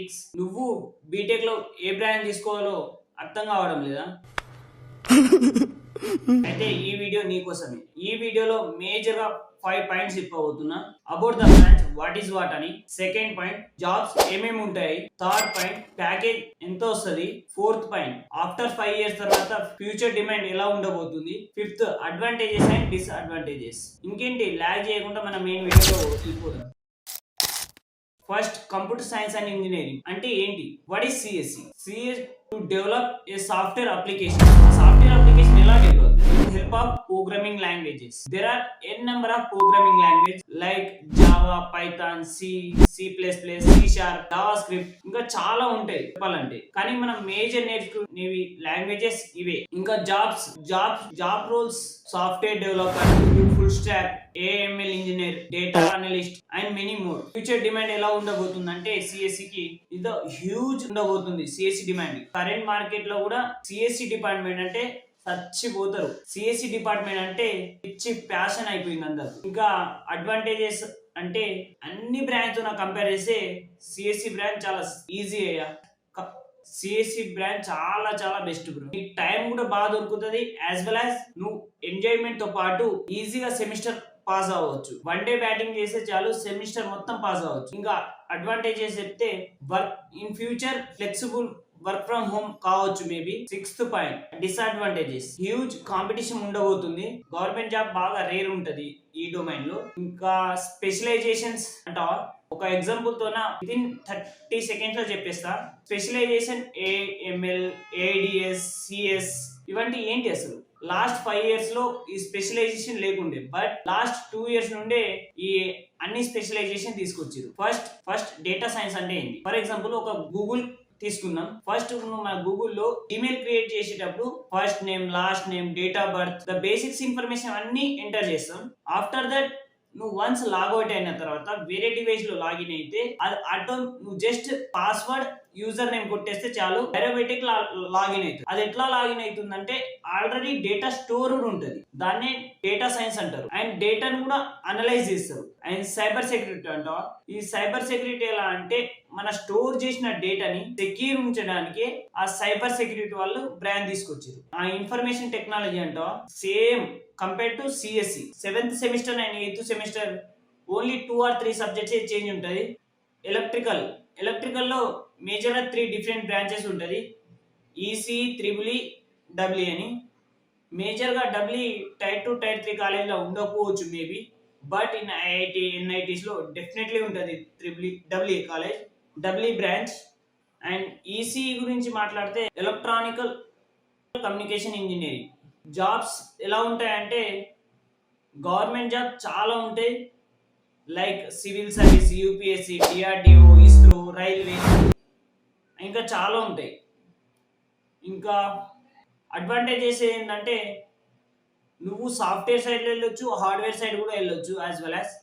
Tricks. నువ్వు BTech లో ఏ branch తీసుకోవాలో అర్థం కావడం లేదా? అయితే ఈ వీడియో నీకోసమే. ఈ వీడియోలో మేజర్ గా 5 పాయింట్స్ చెప్పబోతున్నా. About the branch what is what అని. సెకండ్ పాయింట్ జాబ్స్ ఏమేమి ఉంటాయి. థర్డ్ పాయింట్ ప్యాకేజ్ ఎంత వస్తుంది. ఫోర్త్ పాయింట్ ఆఫ్టర్ 5 ఇయర్స్ తర్వాత ఫ్యూచర్ డిమాండ్ ఎలా ఉండబోతుంది. Fifth advantages and disadvantages. ఇంకేంటి లాగ్ చేయకుండా మనం మెయిన్ వీడియోలో వెళ్ళిపోదాం. First computer science and engineering అంటే ఏంటి? What is CSC? CS to develop a software application. Software application ఎలా develop? Help of programming languages. There are n number of programming languages like Java, Python, C, C++, C Sharp, JavaScript ఇంకా చాలా ఉంటాయి చెప్పాలంటే. కానీ మనం major నేర్చుకునేవి languages ఇవే. ఇంకా job roles software developer, full stack, AML engineer, data analyst and many more. Future demand ఎలా ఉండబోతుంది అంటే సిఎస్సి కి ఇది హ్యూజ్ ఉండబోతుంది. సిఎస్సి డిమాండ్ కరెంట్ మార్కెట్ లో కూడా సిఎస్సి డిపార్ట్మెంట్ అంటే చచ్చిపోతారు. సిఎస్సి డిపార్ట్మెంట్ అంటే పిచ్చి ప్యాషన్ అయిపోయింది అందరు. ఇంకా అడ్వాంటేజెస్ అంటే అన్ని బ్రాంచ్ తో కంపేర్ చేస్తే సిఎస్సి బ్రాంచ్ చాలా ఈజీ అయ్యా. సిఎస్సి బ్రాంచ్ చాలా చాలా బెస్ట్ బ్రో. నీకు టైం కూడా బాగా దొరుకుతుంది. యాజ్ వెల్ యాజ్ నువ్వు ఎంజాయ్మెంట్ తో పాటు ఈజీగా సెమిస్టర్ పాస్ అవ్వచ్చు. 1 డే బ్యాటింగ్ చేస్తే చాలు సెమిస్టర్ మొత్తం పాస్ అవ్వచ్చు. ఇంకా అడ్వాంటేజెస్ చెప్తే work in future flexible work from home కావచ్చు maybe. Sixth point disadvantages. Huge competition ఉండబోతుంది. గవర్నమెంట్ జాబ్ బాగా రేర్ ఉంటది ఈ డొమైన్ లో. ఇంకా స్పెషలైజేషన్స్ అంటావా? ఒక ఎగ్జాంపుల్ తోన వితిన్ 30 సెకండ్స్ లో చెప్పేస్తా. స్పెషలైజేషన్ AML, ADS, CS ఇవంటి ఏంటి అసలు? లాస్ట్ 5 ఇయర్స్ లో ఈ స్పెషలైజేషన్ లేకుండే, బట్ లాస్ట్ 2 ఇయర్స్ నుండే ఈ అన్ని స్పెషలైజేషన్ తీసుకొచ్చారు. ఫస్ట్ డేటా సైన్స్ అంటే ఏంటి? ఫర్ ఎగ్జాంపుల్ ఒక గూగుల్ తీసుకుందాం. ఫస్ట్ నువ్వు మన గూగుల్లో ఈమెయిల్ క్రియేట్ చేసేటప్పుడు first name, last name, date of birth, the basics information అన్ని ఎంటర్ చేస్తాం. ఆఫ్టర్ దట్ నువ్వు వన్స్ లాగౌట్ అయిన తర్వాత వేరే డివైస్ లో లాగిన్ అయితే అది ఆటో నువ్వు జస్ట్ పాస్వర్డ్ యూజర్ నేమ్ కొట్టేస్తే చాలు ఆటోమేటిక్ లాగిన్ అవుతుంది. అది ఎట్లా లాగిన్ అవుతుందంటే ఆల్రెడీ డేటా స్టోర్ ఉంటుంది. దాన్నే డేటా సైన్స్ అంటారు. అండ్ డేటాను కూడా అనలైజ్ చేస్తారు. అండ్ సైబర్ సెక్యూరిటీ అంటావా? ఈ సైబర్ సెక్యూరిటీ ఎలా అంటే మన స్టోర్ చేసిన డేటాని సెక్యూర్ ఉంచడానికి ఆ సైబర్ సెక్యూరిటీ వాళ్ళు బ్రాండ్ తీసుకొచ్చారు. ఆ ఇన్ఫర్మేషన్ టెక్నాలజీ అంటావా? Same compare to CSE 7th semester and 8th semester only 2 or 3 subjects change ఉంటుంది. ఎలక్ట్రికల్ లో మేజర్ 3 డిఫరెంట్ బ్రాంచెస్ ఉంటుంది. ఈసీ, త్రిబుల్ డబ్ల్యూ అని. మేజర్ గా డబ్ల్యూ టైర్ 2 టైర్ 3 కాలేజ్ లో ఉండకపోవచ్చు maybe, but in IIT NITs లో definitely ఉంటుంది W college, W branch. And EC గురించి మాట్లాడితే ఎలక్ట్రానికల్ కమ్యూనికేషన్ ఇంజనీరింగ్. జాబ్స్ ఎలా ఉంటాయంటే గవర్నమెంట్ జాబ్ చాలా ఉంటాయి. Like civil service, UPSC, DRDO, ISRO, railway ఇంకా చాలా ఉంటాయి. ఇంకా అడ్వాంటేజెస్ ఏంటంటే నువ్వు సాఫ్ట్వేర్ సైడ్ వెళ్ళొచ్చు, హార్డ్వేర్ సైడ్ కూడా వెళ్ళొచ్చు. As well as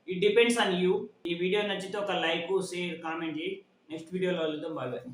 it depends on you. ఈ వీడియో నచ్చితే ఒక లైక్, షేర్, కామెంట్ చేయి. నెక్స్ట్ వీడియోలో వెళ్దాం. Bye bye.